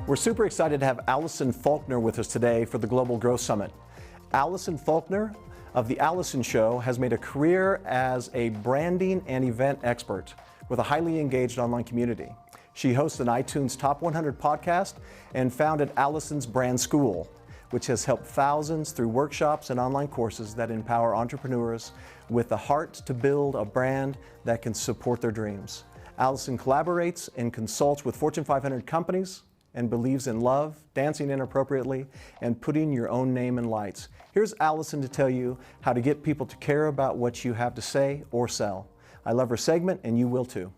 We're super excited to have Alison Faulkner with us today for the Global Growth Summit. Alison Faulkner of the Alison Show has made a career as a branding and event expert with a highly engaged online community. She hosts an iTunes Top 100 podcast and founded Alison's Brand School, which has helped thousands through workshops and online courses that empower entrepreneurs with the heart to build a brand that can support their dreams. Alison collaborates and consults with Fortune 500 companies and believes in love, dancing inappropriately, and putting your own name in lights. Here's Alison to tell you how to get people to care about what you have to say or sell. I love her segment, and you will too.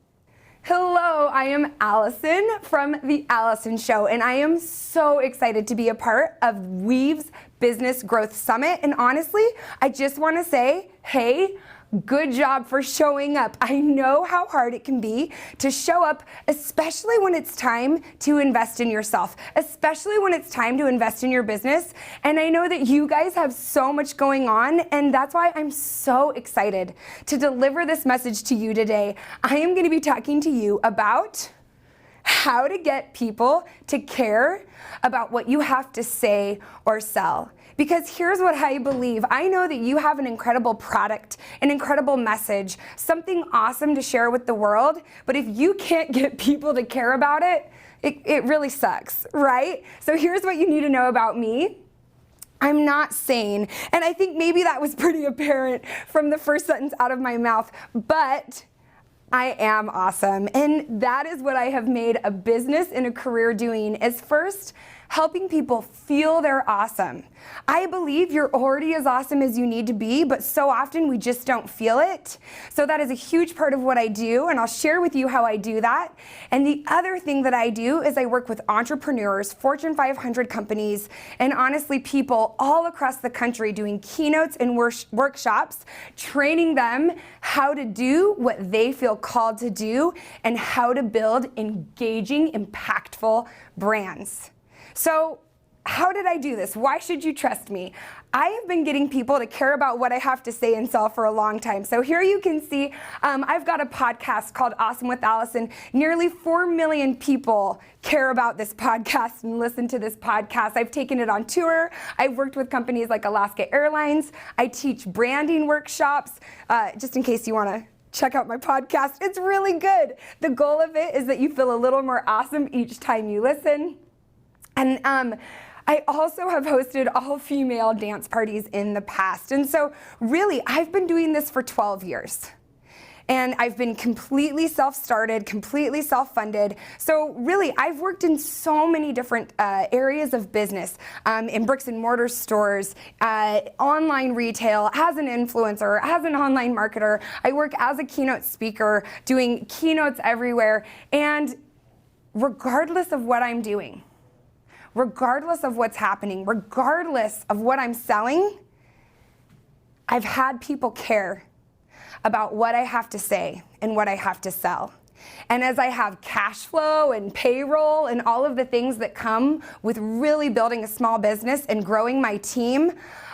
Hello, I am Alison from the Alison Show, and I am so excited to be a part of Weave's Business Growth Summit. And honestly, I just want to say, hey, good job for showing up. I know how hard it can be to show up, especially when it's time to invest in yourself, especially when it's time to invest in your business. And I know that you guys have so much going on, and that's why I'm so excited to deliver this message to you today. I am going to be talking to you about how to get people to care about what you have to say or sell. Because here's what I believe. I know that you have an incredible product, an incredible message, something awesome to share with the world, but if you can't get people to care about it, it really sucks, right? So here's what you need to know about me. I'm not sane, and I think maybe that was pretty apparent from the first sentence out of my mouth, but I am awesome, and that is what I have made a business and a career doing, is first, helping people feel they're awesome. I believe you're already as awesome as you need to be, but so often we just don't feel it. So that is a huge part of what I do, and I'll share with you how I do that. And the other thing that I do is I work with entrepreneurs, Fortune 500 companies, and honestly people all across the country doing keynotes and workshops, training them how to do what they feel called to do and how to build engaging, impactful brands. So how did I do this? Why should you trust me? I have been getting people to care about what I have to say and sell for a long time. So here you can see I've got a podcast called Awesome with Alison. Nearly 4 million people care about this podcast and listen to this podcast. I've taken it on tour. I've worked with companies like Alaska Airlines. I teach branding workshops, just in case you want to check out my podcast. It's really good. The goal of it is that you feel a little more awesome each time you listen. And I also have hosted all-female dance parties in the past. And so really, I've been doing this for 12 years. And I've been completely self-started, completely self-funded. So really, I've worked in so many different areas of business, in bricks and mortar stores, online retail, as an influencer, as an online marketer. I work as a keynote speaker, doing keynotes everywhere. And regardless of what I'm doing, regardless of what's happening, regardless of what I'm selling, I've had people care about what I have to say and what I have to sell. And as I have cash flow and payroll and all of the things that come with really building a small business and growing my team,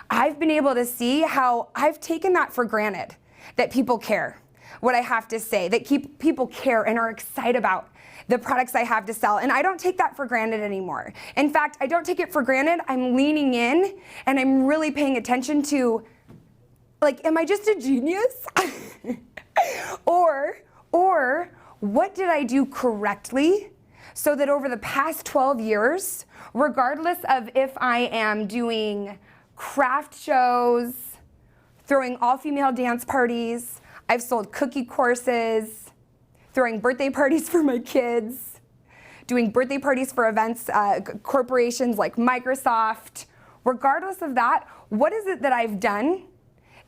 I've been able to see how I've taken that for granted, that people care what I have to say, that people care and are excited about the products I have to sell. And I don't take that for granted anymore. In fact, I don't take it for granted. I'm leaning in and I'm really paying attention to, like, am I just a genius? or what did I do correctly so that over the past 12 years, regardless of if I am doing craft shows, throwing all-female dance parties, I've sold cookie courses, throwing birthday parties for my kids, doing birthday parties for events, corporations like Microsoft. Regardless of that, what is it that I've done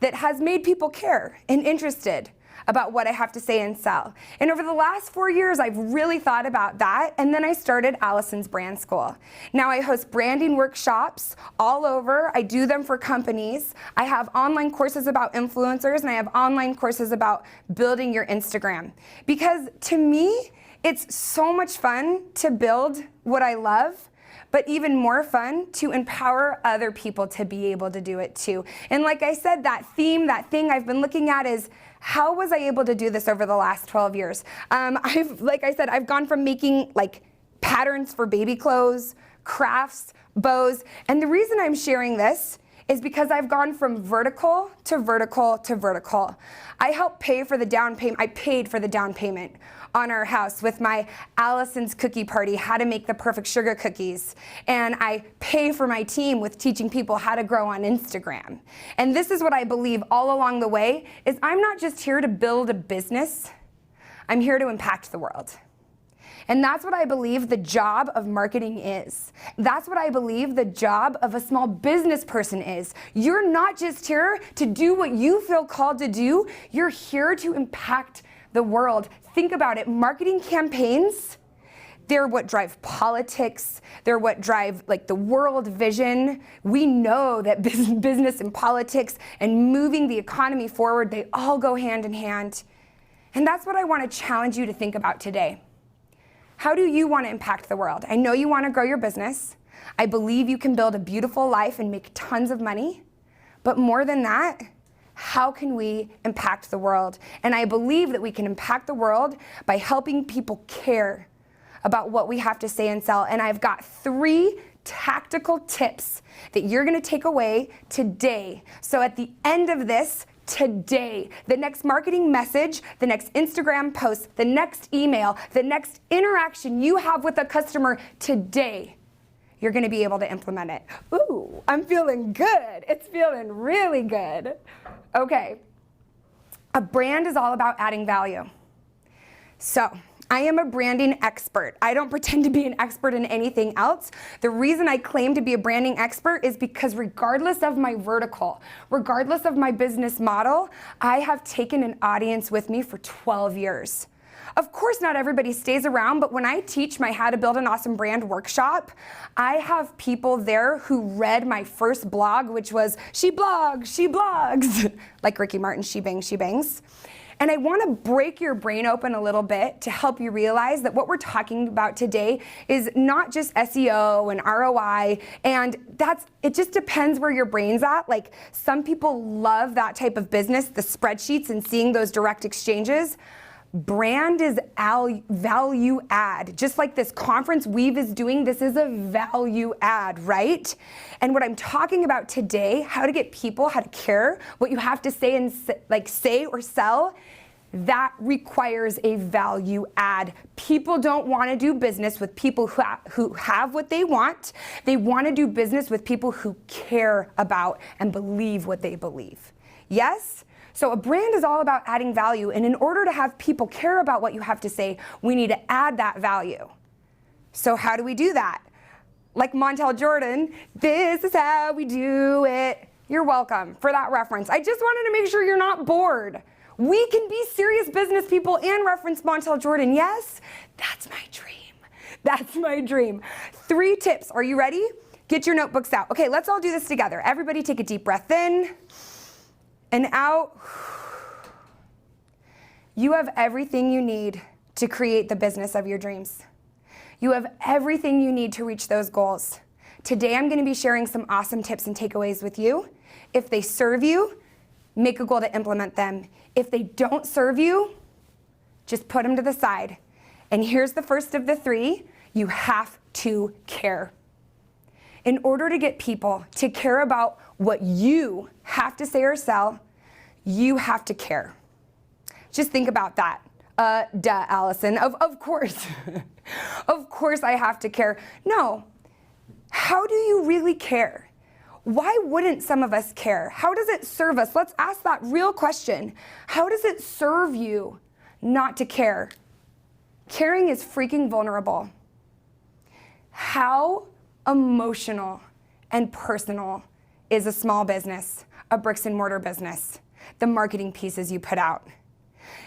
that has made people care and interested about what I have to say and sell? And over the last 4 years, I've really thought about that, and then I started Alison's Brand School. Now I host branding workshops all over. I do them for companies. I have online courses about influencers, and I have online courses about building your Instagram. Because to me, it's so much fun to build what I love, but even more fun to empower other people to be able to do it too. And like I said, that theme, that thing I've been looking at is, How was I able to do this over the last 12 years? Like I said, I've gone from making like patterns for baby clothes, crafts, bows, and the reason I'm sharing this is because I've gone from vertical to vertical to vertical. I helped pay for the down payment. I paid for the down payment on our house with my Alison's Cookie Party, how to make the perfect sugar cookies. And I pay for my team with teaching people how to grow on Instagram. And this is what I believe all along the way, is I'm not just here to build a business, I'm here to impact the world. And that's what I believe the job of marketing is. That's what I believe the job of a small business person is. You're not just here to do what you feel called to do, you're here to impact the world. Think about it, marketing campaigns, they're what drive politics, they're what drive like the world vision. We know that business and politics and moving the economy forward, they all go hand in hand. And that's what I want to challenge you to think about today. How do you want to impact the world? I know you want to grow your business. I believe you can build a beautiful life and make tons of money. But more than that, how can we impact the world? And I believe that we can impact the world by helping people care about what we have to say and sell. And I've got 3 tactical tips that you're going to take away today. So at the end of this, today, the next marketing message, the next Instagram post, the next email, the next interaction you have with a customer today, you're going to be able to implement it. Ooh, I'm feeling good. It's feeling really good. Okay, a brand is all about adding value. So, I am a branding expert. I don't pretend to be an expert in anything else. The reason I claim to be a branding expert is because regardless of my vertical, regardless of my business model, I have taken an audience with me for 12 years. Of course, not everybody stays around, but when I teach my How to Build an Awesome Brand workshop, I have people there who read my first blog, which was She Blogs, like Ricky Martin, She Bangs, She Bangs. And I want to break your brain open a little bit to help you realize that what we're talking about today is not just SEO and ROI, and it just depends where your brain's at. Like, some people love that type of business, the spreadsheets and seeing those direct exchanges. Brand is value add. Just like this conference Weave is doing, this is a value add, right? And what I'm talking about today, how to get people, how to care, what you have to say and say or sell, that requires a value add. People don't want to do business with people who have what they want. They want to do business with people who care about and believe what they believe. Yes? So a brand is all about adding value, and in order to have people care about what you have to say, we need to add that value. So how do we do that? Like Montel Jordan, this is how we do it. You're welcome for that reference. I just wanted to make sure you're not bored. We can be serious business people and reference Montel Jordan, yes? That's my dream. That's my dream. 3 tips, are you ready? Get your notebooks out. Okay, let's all do this together. Everybody take a deep breath in and out. You have everything you need to create the business of your dreams. You have everything you need to reach those goals. Today I'm going to be sharing some awesome tips and takeaways with you. If they serve you, make a goal to implement them. If they don't serve you, just put them to the side. And here's the first of the 3. You have to care. In order to get people to care about what you have to say or sell, you have to care. Just think about that. Duh, Alison. Of course. Of course I have to care. No. How do you really care? Why wouldn't some of us care? How does it serve us? Let's ask that real question. How does it serve you not to care? Caring is freaking vulnerable. How emotional and personal is a small business, a bricks and mortar business, the marketing pieces you put out?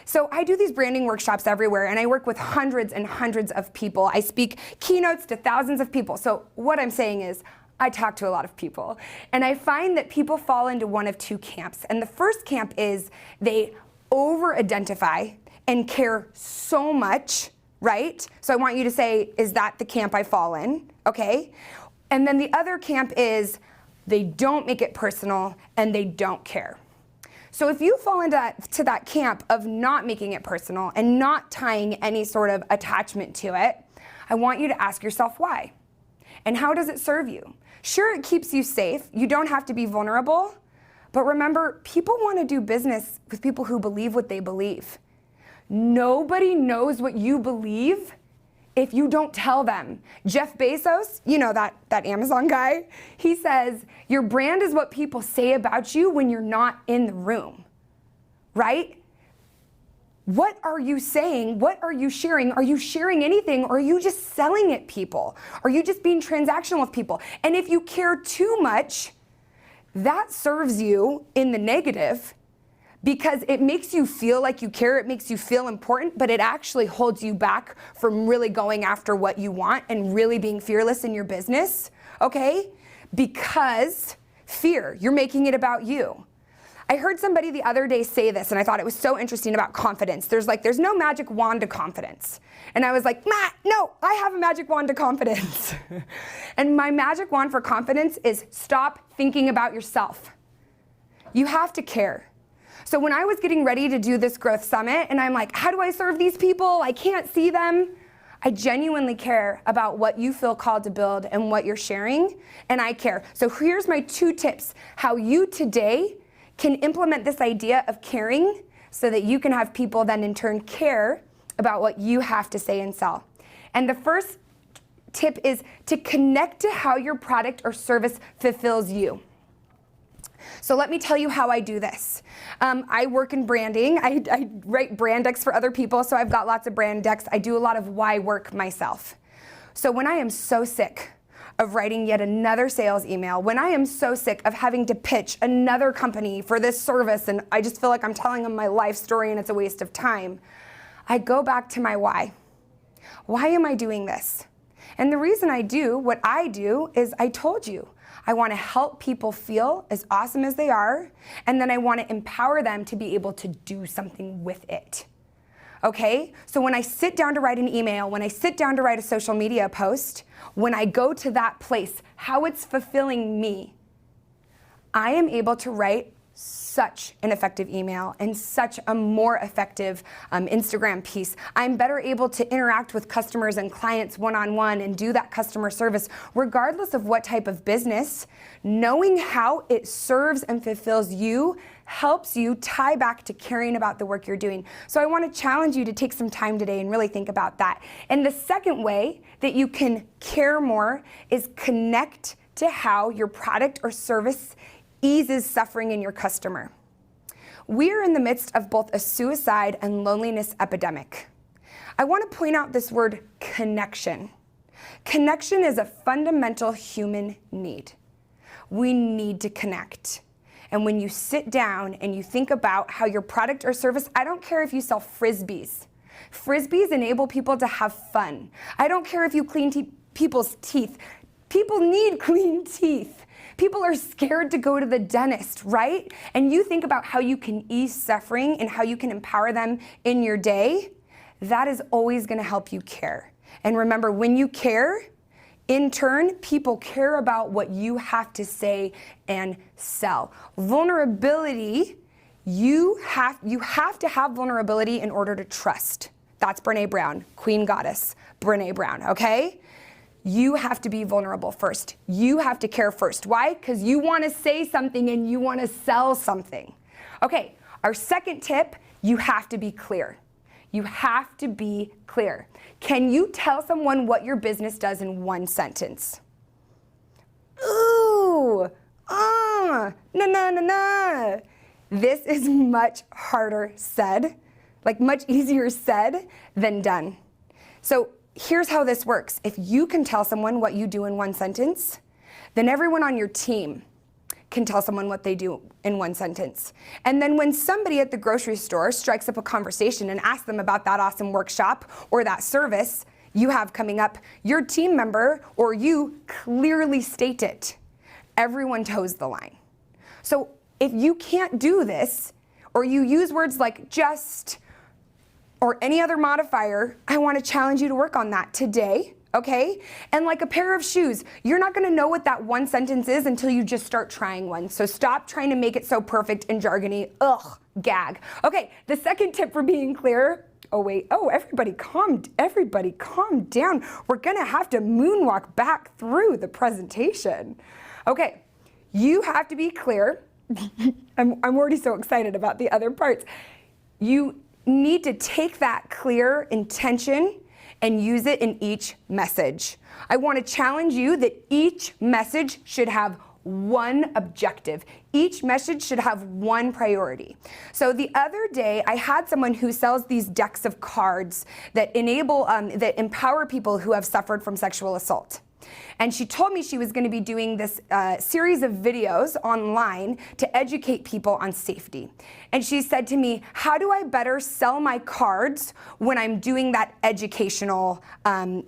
So I do these branding workshops everywhere, and I work with hundreds and hundreds of people. I speak keynotes to thousands of people. So what I'm saying is, I talk to a lot of people, and I find that people fall into one of 2 camps. And the first camp is they over-identify and care so much, right? So I want you to say, is that the camp I fall in? Okay. And then the other camp is they don't make it personal and they don't care. So if you fall into that camp of not making it personal and not tying any sort of attachment to it, I want you to ask yourself why. And how does it serve you? Sure, it keeps you safe. You don't have to be vulnerable. But remember, people want to do business with people who believe what they believe. Nobody knows what you believe if you don't tell them. Jeff Bezos, you know that Amazon guy, he says, your brand is what people say about you when you're not in the room, right? What are you saying? What are you sharing? Are you sharing anything, or are you just selling at people? Are you just being transactional with people? And if you care too much, that serves you in the negative, because it makes you feel like you care, it makes you feel important, but it actually holds you back from really going after what you want and really being fearless in your business, okay? Because fear, you're making it about you. I heard somebody the other day say this, and I thought it was so interesting about confidence. There's no magic wand to confidence. And I was like, no, I have a magic wand to confidence. And my magic wand for confidence is stop thinking about yourself. You have to care. So when I was getting ready to do this growth summit, and I'm like, how do I serve these people? I can't see them. I genuinely care about what you feel called to build and what you're sharing, and I care. So here's my 2 tips, how you today can implement this idea of caring so that you can have people then in turn care about what you have to say and sell. And the first tip is to connect to how your product or service fulfills you. So let me tell you how I do this. I work in branding. I write brand decks for other people, so I've got lots of brand decks. I do a lot of why work myself. So when I am so sick of writing yet another sales email, when I am so sick of having to pitch another company for this service, and I just feel like I'm telling them my life story and it's a waste of time, I go back to my why. Why am I doing this? And the reason I do what I do is I told you. I want to help people feel as awesome as they are, and then I want to empower them to be able to do something with it. Okay? So when I sit down to write an email, when I sit down to write a social media post, when I go to that place, how it's fulfilling me, I am able to write such an effective email and such a more effective Instagram piece. I'm better able to interact with customers and clients one-on-one and do that customer service regardless of what type of business. Knowing how it serves and fulfills you helps you tie back to caring about the work you're doing. So I want to challenge you to take some time today and really think about that. And the second way that you can care more is connect to how your product or service eases suffering in your customer. We are in the midst of both a suicide and loneliness epidemic. I want to point out this word connection. Connection is a fundamental human need. We need to connect. And when you sit down and you think about how your product or service, I don't care if you sell frisbees. Frisbees enable people to have fun. I don't care if you clean people's teeth. People need clean teeth. People are scared to go to the dentist, right? And you think about how you can ease suffering and how you can empower them in your day. That is always going to help you care. And remember, when you care, in turn, people care about what you have to say and sell. Vulnerability, you have to have vulnerability in order to trust. That's Brené Brown, Queen Goddess, Brené Brown, okay? You have to be vulnerable first. You have to care first. Why? Because you want to say something and you want to sell something. Okay, our second tip, you have to be clear. You have to be clear. Can you tell someone what your business does in 1 sentence? Ooh, no. This is much harder said, like much easier said than done. So here's how this works. If you can tell someone what you do in 1 sentence, then everyone on your team can tell someone what they do in 1 sentence. And then when somebody at the grocery store strikes up a conversation and asks them about that awesome workshop or that service you have coming up, your team member or you clearly state it. Everyone toes the line. So if you can't do this, or you use words like just, or any other modifier, I want to challenge you to work on that today, okay? And like a pair of shoes, you're not gonna know what that one sentence is until you just start trying one. So stop trying to make it so perfect and jargony. Ugh, gag. Okay, the second tip for being clear. Oh wait, everybody calm down. We're gonna have to moonwalk back through the presentation. Okay, you have to be clear. I'm already so excited about the other parts. You need to take that clear intention and use it in each message. I want to challenge you that each message should have one objective. Each message should have one priority. So the other day, I had someone who sells these decks of cards that that empower people who have suffered from sexual assault. And she told me she was going to be doing this series of videos online to educate people on safety. And she said to me, how do I better sell my cards when I'm doing that educational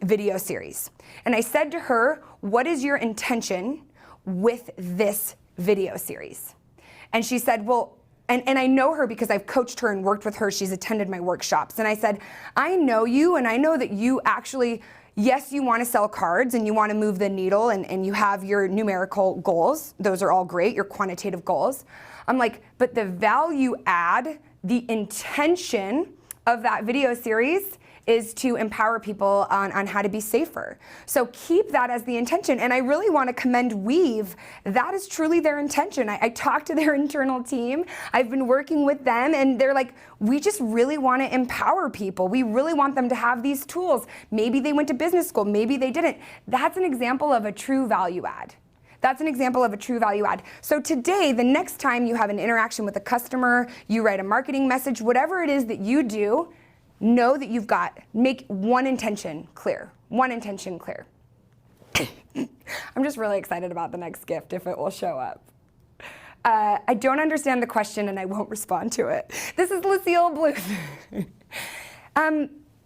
video series? And I said to her, what is your intention with this video series? And she said, well, and I know her because I've coached her and worked with her. She's attended my workshops. And I said, I know you, and I know that you actually, yes, you want to sell cards and you want to move the needle and you have your numerical goals. Those are all great, your quantitative goals. I'm like, but the value add, the intention of that video series is to empower people on how to be safer. So keep that as the intention. And I really want to commend Weave. That is truly their intention. I talked to their internal team. I've been working with them and they're like, we just really want to empower people. We really want them to have these tools. Maybe they went to business school, maybe they didn't. That's an example of a true value add. That's an example of a true value add. So today, the next time you have an interaction with a customer, you write a marketing message, whatever it is that you do, know that make one intention clear. One intention clear. I'm just really excited about the next gift if it will show up. I don't understand the question and I won't respond to it. This is Lucille Bluth.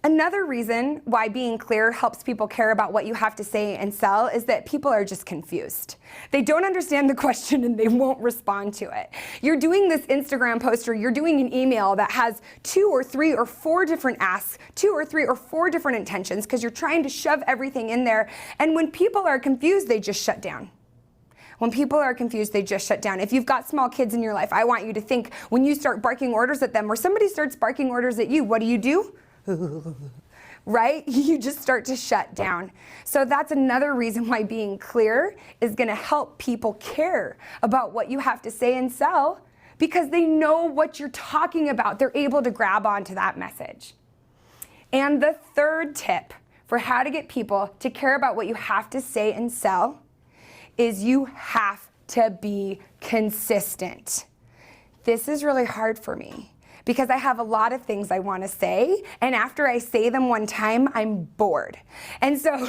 Another reason why being clear helps people care about what you have to say and sell is that people are just confused. They don't understand the question and they won't respond to it. You're doing this Instagram post or you're doing an email that has 2 or 3 or 4 different asks, 2 or 3 or 4 different intentions because you're trying to shove everything in there. And when people are confused, they just shut down. When people are confused, they just shut down. If you've got small kids in your life, I want you to think when you start barking orders at them or somebody starts barking orders at you, what do? Right? You just start to shut down. So that's another reason why being clear is going to help people care about what you have to say and sell because they know what you're talking about. They're able to grab onto that message. And the third tip for how to get people to care about what you have to say and sell is you have to be consistent. This is really hard for me because I have a lot of things I want to say, and after I say them one time, I'm bored. And so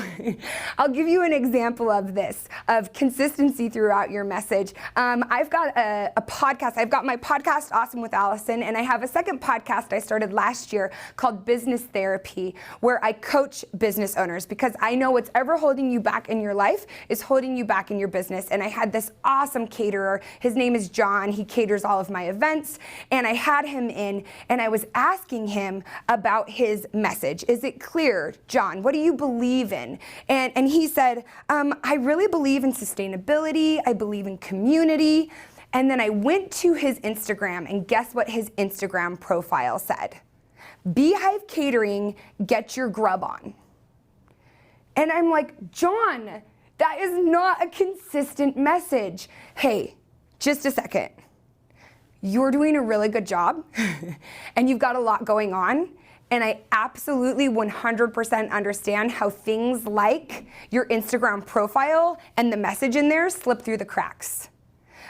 I'll give you an example of this, of consistency throughout your message. I've got a podcast. I've got my podcast, Awesome with Alison, and I have a second podcast I started last year called Business Therapy, where I coach business owners because I know what's ever holding you back in your life is holding you back in your business. And I had this awesome caterer. His name is John. He caters all of my events, and I had him in and I was asking him about his message. Is it clear, John? What do you believe in? And he said, I really believe in sustainability. I believe in community. And then I went to his Instagram and guess what his Instagram profile said? Beehive Catering, get your grub on. And I'm like, John, that is not a consistent message. Hey, just a second. You're doing a really good job and you've got a lot going on. And I absolutely 100% understand how things like your Instagram profile and the message in there slip through the cracks.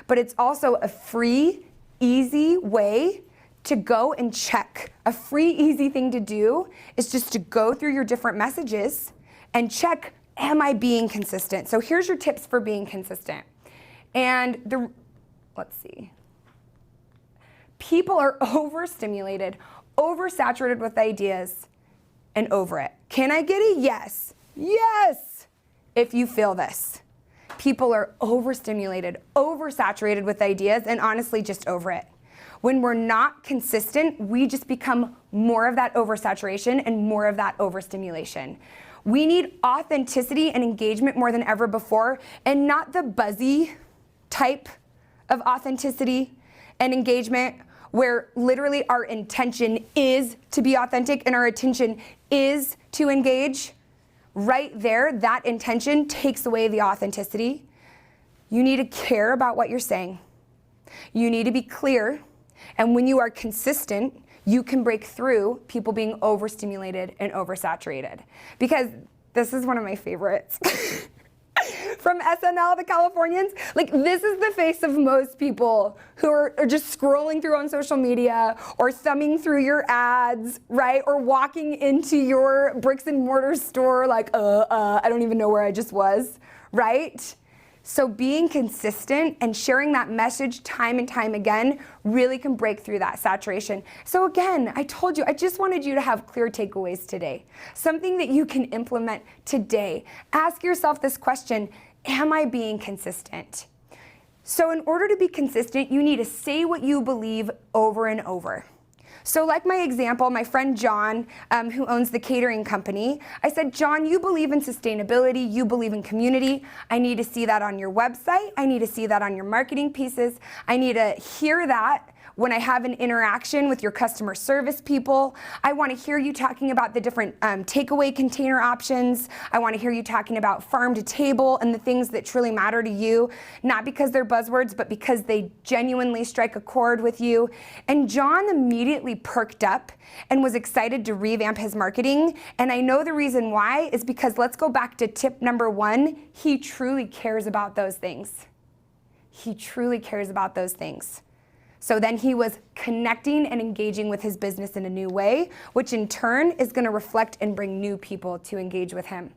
But it's also a free, easy way to go and check. A free, easy thing to do is just to go through your different messages and check, am I being consistent? So here's your tips for being consistent. And let's see. People are overstimulated, oversaturated with ideas, and over it. Can I get a yes? Yes! If you feel this. People are overstimulated, oversaturated with ideas, and honestly just over it. When we're not consistent, we just become more of that oversaturation and more of that overstimulation. We need authenticity and engagement more than ever before, and not the buzzy type of authenticity and engagement where literally our intention is to be authentic and our intention is to engage. Right there, that intention takes away the authenticity. You need to care about what you're saying. You need to be clear. And when you are consistent, you can break through people being overstimulated and oversaturated. Because this is one of my favorites. From SNL, the Californians, like this is the face of most people who are just scrolling through on social media or thumbing through your ads, right? Or walking into your bricks and mortar store like, I don't even know where I just was, right? So being consistent and sharing that message time and time again really can break through that saturation. So again, I told you, I just wanted you to have clear takeaways today. Something that you can implement today. Ask yourself this question, am I being consistent? So in order to be consistent, you need to say what you believe over and over. So like my example, my friend John, who owns the catering company, I said, John, you believe in sustainability, you believe in community. I need to see that on your website. I need to see that on your marketing pieces. I need to hear that when I have an interaction with your customer service people. I want to hear you talking about the different takeaway container options. I want to hear you talking about farm to table and the things that truly matter to you, not because they're buzzwords, but because they genuinely strike a chord with you. And John immediately perked up and was excited to revamp his marketing. And I know the reason why is because, let's go back to tip number 1, he truly cares about those things. He truly cares about those things. So then he was connecting and engaging with his business in a new way, which in turn is going to reflect and bring new people to engage with him.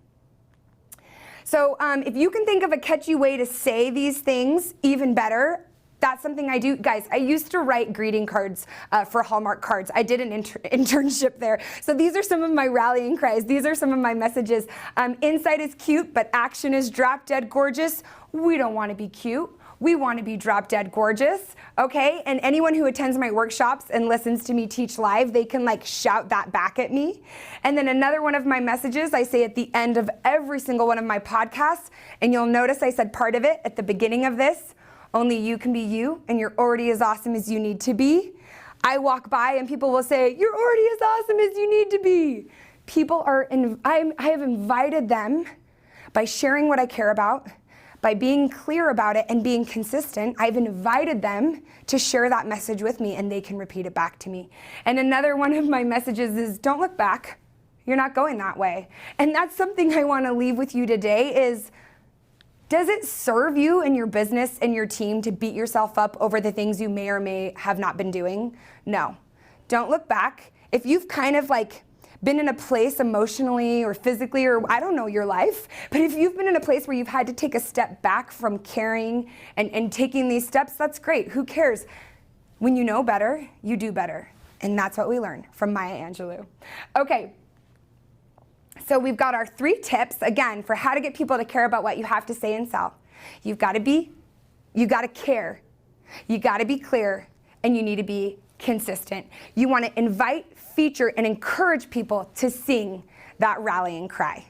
So if you can think of a catchy way to say these things, even better. That's something I do. Guys, I used to write greeting cards for Hallmark cards. I did an internship there. So these are some of my rallying cries. These are some of my messages. Insight is cute, but action is drop dead gorgeous. We don't want to be cute. We want to be drop dead gorgeous, okay? And anyone who attends my workshops and listens to me teach live, they can like shout that back at me. And then another one of my messages I say at the end of every single one of my podcasts, and you'll notice I said part of it at the beginning of this, only you can be you, and you're already as awesome as you need to be. I walk by and people will say, you're already as awesome as you need to be. People are, I have invited them by sharing what I care about, by being clear about it and being consistent. I've invited them to share that message with me and they can repeat it back to me. And another one of my messages is, don't look back. You're not going that way. And that's something I want to leave with you today is, does it serve you and your business and your team to beat yourself up over the things you may or may have not been doing? No. Don't look back. If you've kind of like been in a place emotionally or physically, or I don't know your life, but if you've been in a place where you've had to take a step back from caring and taking these steps, that's great. Who cares? When you know better, you do better. And that's what we learn from Maya Angelou. Okay, so we've got our 3 tips, again, for how to get people to care about what you have to say and sell. You got to care, you got to be clear, and you need to be consistent. You want to invite, feature, and encourage people to sing that rallying cry.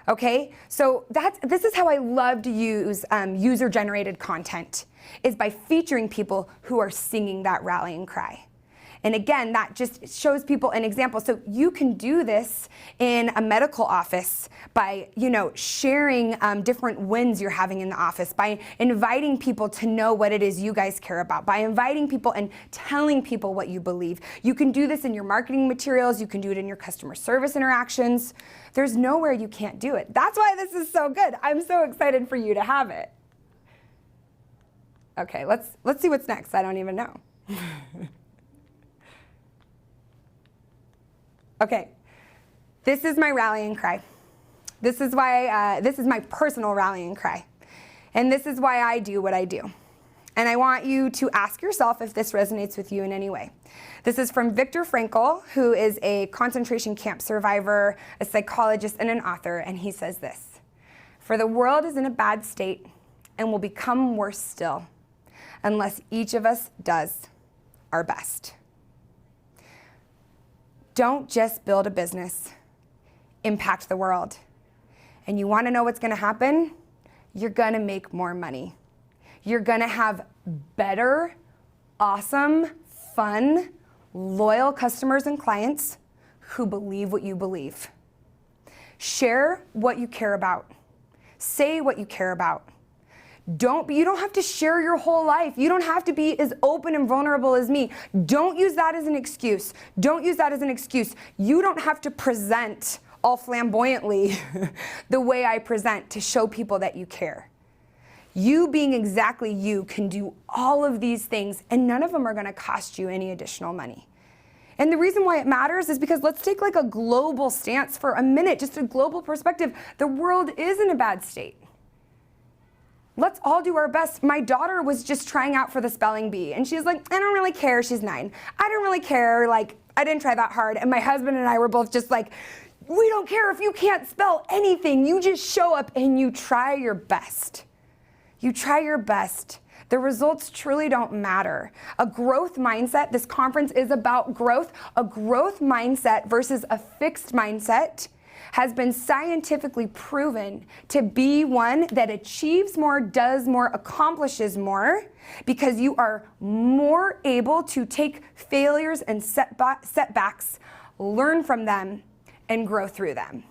Okay, so this is how I love to use user-generated content, is by featuring people who are singing that rallying cry. And again, that just shows people an example. So you can do this in a medical office by, sharing different wins you're having in the office, by inviting people to know what it is you guys care about, by inviting people and telling people what you believe. You can do this in your marketing materials. You can do it in your customer service interactions. There's nowhere you can't do it. That's why this is so good. I'm so excited for you to have it. Okay, let's see what's next. I don't even know. Okay, this is my rallying cry. This is why, this is my personal rallying cry. And this is why I do what I do. And I want you to ask yourself if this resonates with you in any way. This is from Viktor Frankl, who is a concentration camp survivor, a psychologist, and an author, and he says this: "For the world is in a bad state and will become worse still unless each of us does our best." Don't just build a business. impact the world. And you want to know what's going to happen? You're going to make more money. You're going to have better, awesome, fun, loyal customers and clients who believe what you believe. Share what you care about. Say what you care about. You don't have to share your whole life. You don't have to be as open and vulnerable as me. Don't use that as an excuse. Don't use that as an excuse. You don't have to present all flamboyantly the way I present to show people that you care. You being exactly you can do all of these things, and none of them are going to cost you any additional money. And the reason why it matters is because let's take like a global stance for a minute, just a global perspective. The world is in a bad state. Let's all do our best. My daughter was just trying out for the spelling bee, and she's like, I don't really care. She's 9. I don't really care. Like, I didn't try that hard. And my husband and I were both just like, we don't care if you can't spell anything. You just show up and you try your best. You try your best. The results truly don't matter. A growth mindset, this conference is about growth. A growth mindset versus a fixed mindset has been scientifically proven to be one that achieves more, does more, accomplishes more, because you are more able to take failures and setbacks, learn from them, and grow through them.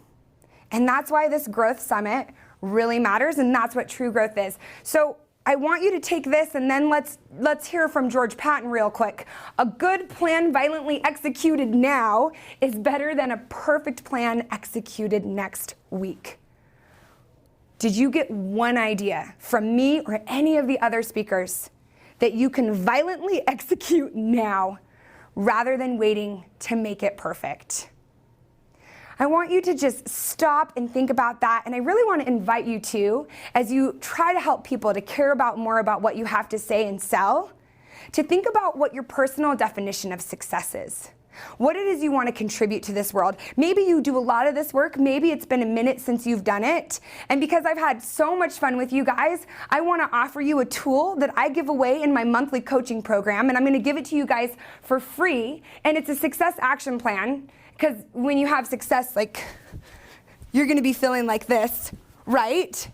And that's why this growth summit really matters, and that's what true growth is. So I want you to take this, and then let's hear from George Patton real quick. A good plan violently executed now is better than a perfect plan executed next week. Did you get one idea from me or any of the other speakers that you can violently execute now rather than waiting to make it perfect? I want you to just stop and think about that, and I really want to invite you to, as you try to help people to care about more about what you have to say and sell, to think about what your personal definition of success is. What it is you want to contribute to this world. Maybe you do a lot of this work, maybe it's been a minute since you've done it, and because I've had so much fun with you guys, I want to offer you a tool that I give away in my monthly coaching program, and I'm going to give it to you guys for free, and it's a success action plan. Because when you have success, like, you're going to be feeling like this, right?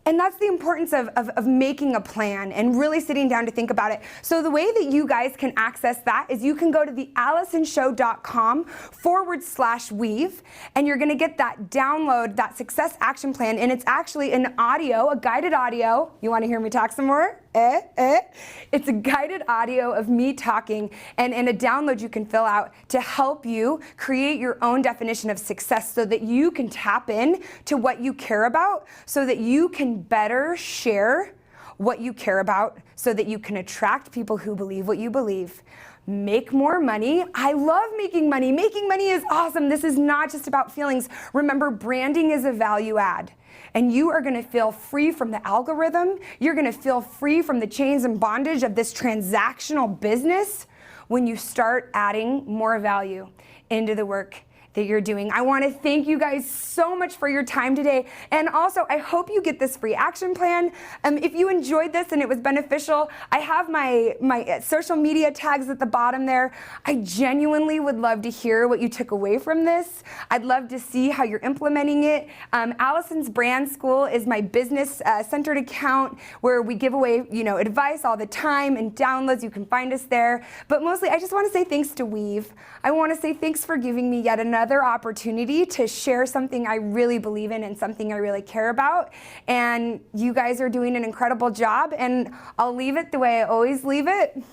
And that's the importance of making a plan and really sitting down to think about it. So the way that you guys can access that is you can go to the AlisonShow.com/weave, and you're going to get that download, that success action plan, and it's actually an audio, a guided audio. You want to hear me talk some more? It's a guided audio of me talking and a download you can fill out to help you create your own definition of success so that you can tap in to what you care about, so that you can better share what you care about, so that you can attract people who believe what you believe. Make more money. I love making money. Making money is awesome. This is not just about feelings. Remember, branding is a value add. And you are going to feel free from the algorithm. You're going to feel free from the chains and bondage of this transactional business when you start adding more value into the work that you're doing. I want to thank you guys so much for your time today. And also, I hope you get this free action plan. If you enjoyed this and it was beneficial, I have my social media tags at the bottom there. I genuinely would love to hear what you took away from this. I'd love to see how you're implementing it. Allison's Brand School is my business-centered account where we give away, advice all the time and downloads. You can find us there. But mostly, I just want to say thanks to Weave. I want to say thanks for giving me yet another opportunity to share something I really believe in and something I really care about. And you guys are doing an incredible job, and I'll leave it the way I always leave it.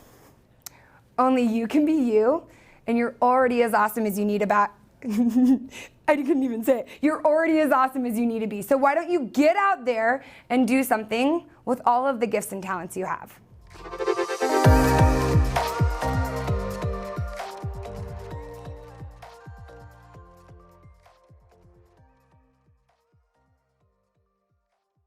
Only you can be you, and you're already as awesome as you need about. I couldn't even say it. You're already as awesome as you need to be. So why don't you get out there and do something with all of the gifts and talents you have?